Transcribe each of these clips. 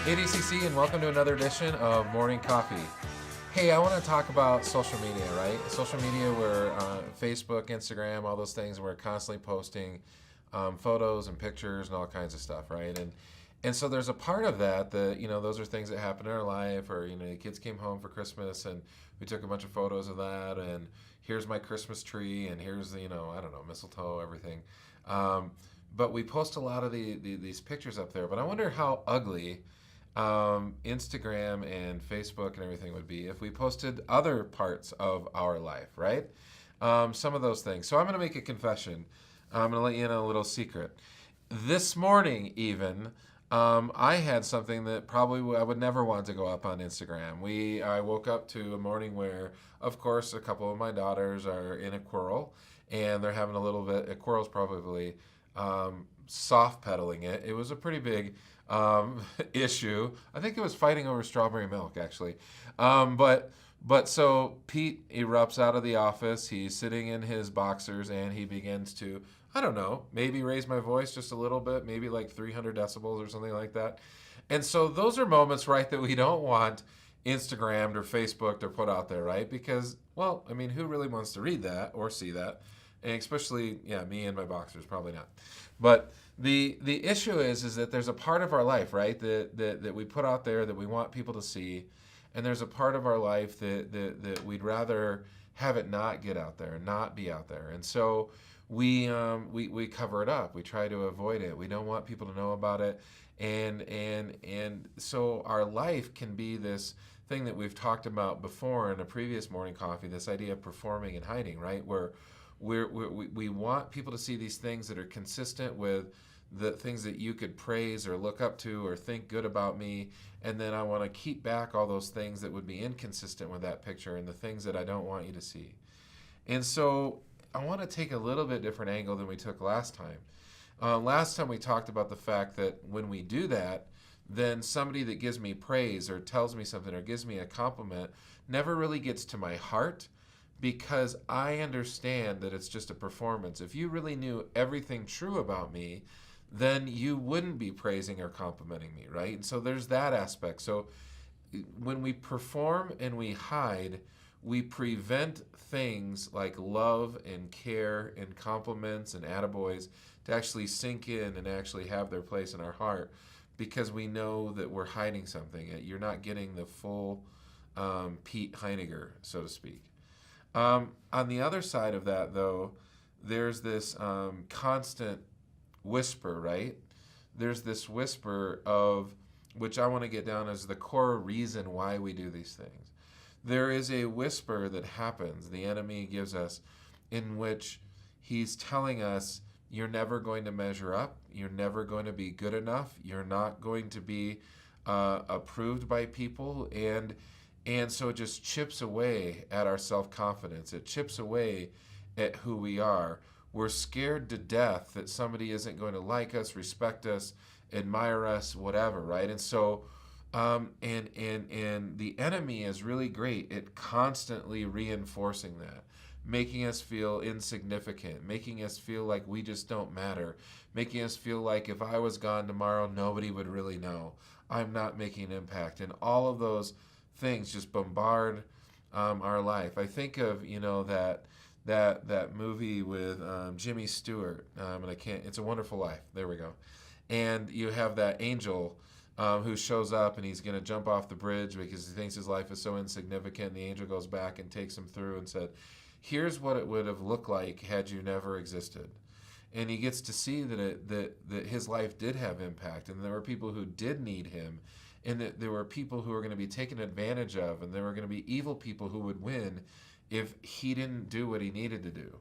ADCC, and welcome to another edition of Morning Coffee. Hey, I want to talk about social media, right? Social media, where Facebook, Instagram, all those things, we're constantly posting photos and pictures and all kinds of stuff, right? And so there's a part of that those are things that happen in our life, or the kids came home for Christmas and we took a bunch of photos of that, and here's my Christmas tree, and here's I don't know, mistletoe, everything. Um, but we post a lot of these pictures up there. But I wonder how ugly Instagram and Facebook and everything would be if we posted other parts of our life, right? Some of those things. So I'm going to make a confession. I'm going to let you in on a little secret. This morning, even, I had something that probably I would never want to go up on Instagram. I woke up to a morning where, of course, a couple of my daughters are in a quarrel, and they're having a little bit. A quarrel's probably soft pedaling it. It was a pretty big issue. I think it was fighting over strawberry milk, actually. But so Pete erupts out of the office. He's sitting in his boxers and he begins to, I don't know, maybe raise my voice just a little bit, maybe like 300 decibels or something like that. And so those are moments, right, that we don't want Instagrammed or Facebooked or put out there, right? Because, well, I mean, who really wants to read that or see that? And especially, yeah, me and my boxers, probably not. But the issue is that there's a part of our life, right, that we put out there that we want people to see, and there's a part of our life that we'd rather have it not get out there, not be out there. And so we cover it up. We try to avoid it. We don't want people to know about it. And so our life can be this thing that we've talked about before in a previous morning coffee, this idea of performing and hiding, right? Where we want people to see these things that are consistent with the things that you could praise or look up to or think good about me, and then I want to keep back all those things that would be inconsistent with that picture and the things that I don't want you to see. And so I want to take a little bit different angle than we took last time. Last time we talked about the fact that when we do that, then somebody that gives me praise or tells me something or gives me a compliment never really gets to my heart, because I understand that it's just a performance. If you really knew everything true about me, then you wouldn't be praising or complimenting me, right? And so there's that aspect. So when we perform and we hide, we prevent things like love and care and compliments and attaboys to actually sink in and actually have their place in our heart, because we know that we're hiding something. You're not getting the full Pete Heiniger, so to speak. On the other side of that, though, there's this constant whisper, right? There's this whisper of, which I want to get down as the core reason why we do these things. There is a whisper that happens, the enemy gives us, in which he's telling us, you're never going to measure up, you're never going to be good enough, you're not going to be approved by people, and so it just chips away at our self-confidence. It chips away at who we are. We're scared to death that somebody isn't going to like us, respect us, admire us, whatever, right? And so, and the enemy is really great at constantly reinforcing that, making us feel insignificant, making us feel like we just don't matter, making us feel like if I was gone tomorrow, nobody would really know. I'm not making an impact. And all of those things just bombard our life. I think of that movie with Jimmy Stewart, and I can't. It's a Wonderful Life. There we go. And you have that angel who shows up, and he's going to jump off the bridge because he thinks his life is so insignificant. And the angel goes back and takes him through and said, "Here's what it would have looked like had you never existed." And he gets to see that his life did have impact, and there were people who did need him, and that there were people who were going to be taken advantage of, and there were going to be evil people who would win if he didn't do what he needed to do.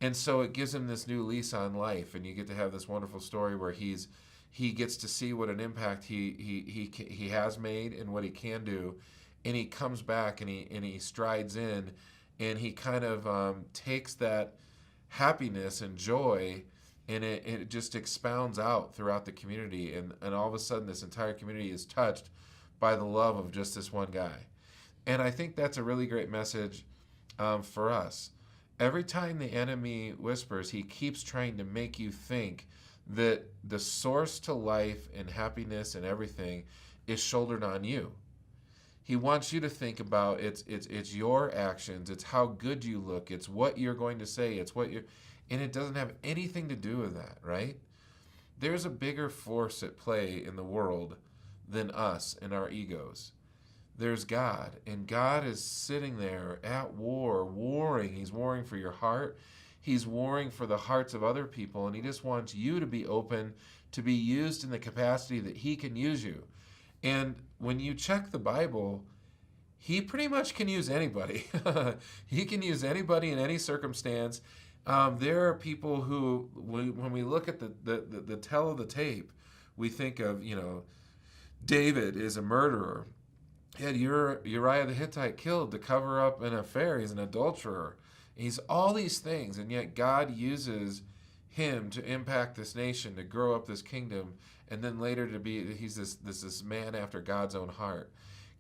And so it gives him this new lease on life, and you get to have this wonderful story where he gets to see what an impact he has made and what he can do, and he comes back and he strides in, and he kind of takes that happiness and joy, and it just expounds out throughout the community, and all of a sudden this entire community is touched by the love of just this one guy. And I think that's a really great message for us. Every time the enemy whispers, he keeps trying to make you think that the source to life and happiness and everything is shouldered on you. He wants you to think about it's your actions, it's how good you look, it's what you're going to say, it's what you and it doesn't have anything to do with that, right? There's a bigger force at play in the world than us and our egos. There's God, and God is sitting there at war, warring. He's warring for your heart. He's warring for the hearts of other people, and he just wants you to be open to be used in the capacity that he can use you. And when you check the Bible, he pretty much can use anybody. He can use anybody in any circumstance. There are people who, when we look at the tell of the tape, we think of, David is a murderer. He had Uriah the Hittite killed to cover up an affair. He's an adulterer. He's all these things, and yet God uses him to impact this nation, to grow up this kingdom, and then later he's this man after God's own heart.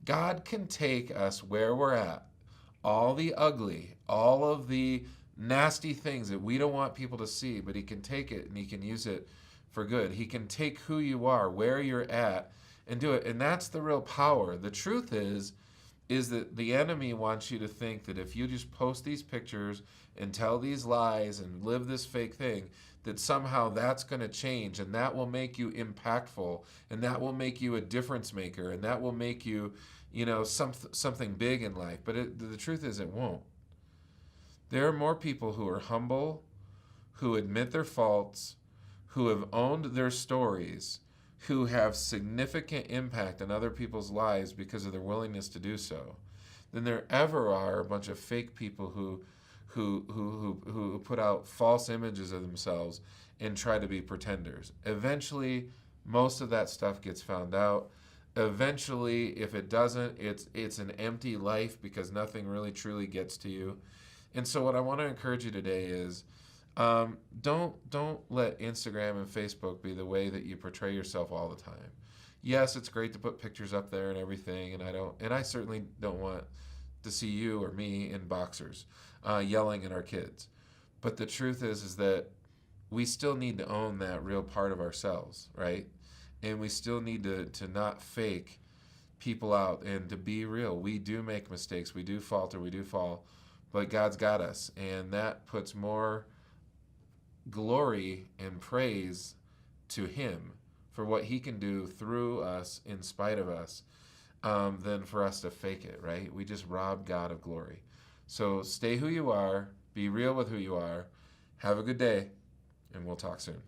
God can take us where we're at, all the ugly, all of the nasty things that we don't want people to see, but he can take it and he can use it for good. He can take who you are, where you're at, and do it. And that's the real power. The truth is that the enemy wants you to think that if you just post these pictures and tell these lies and live this fake thing, that somehow that's going to change and that will make you impactful and that will make you a difference maker and that will make you, something big in life. But the truth is it won't. There are more people who are humble, who admit their faults, who have owned their stories, who have significant impact on other people's lives because of their willingness to do so, than there ever are a bunch of fake people who put out false images of themselves and try to be pretenders. Eventually, most of that stuff gets found out. Eventually, if it doesn't, it's an empty life because nothing really truly gets to you. And so what I want to encourage you today is don't let Instagram and Facebook be the way that you portray yourself all the time. Yes, it's great to put pictures up there and everything, and I certainly don't want to see you or me in boxers yelling at our kids. But the truth is that we still need to own that real part of ourselves, right? And we still need to not fake people out and to be real. We do make mistakes. We do falter. We do fall. But God's got us. And that puts more glory and praise to him for what he can do through us in spite of us than for us to fake it, right? We just rob God of glory. So stay who you are. Be real with who you are. Have a good day. And we'll talk soon.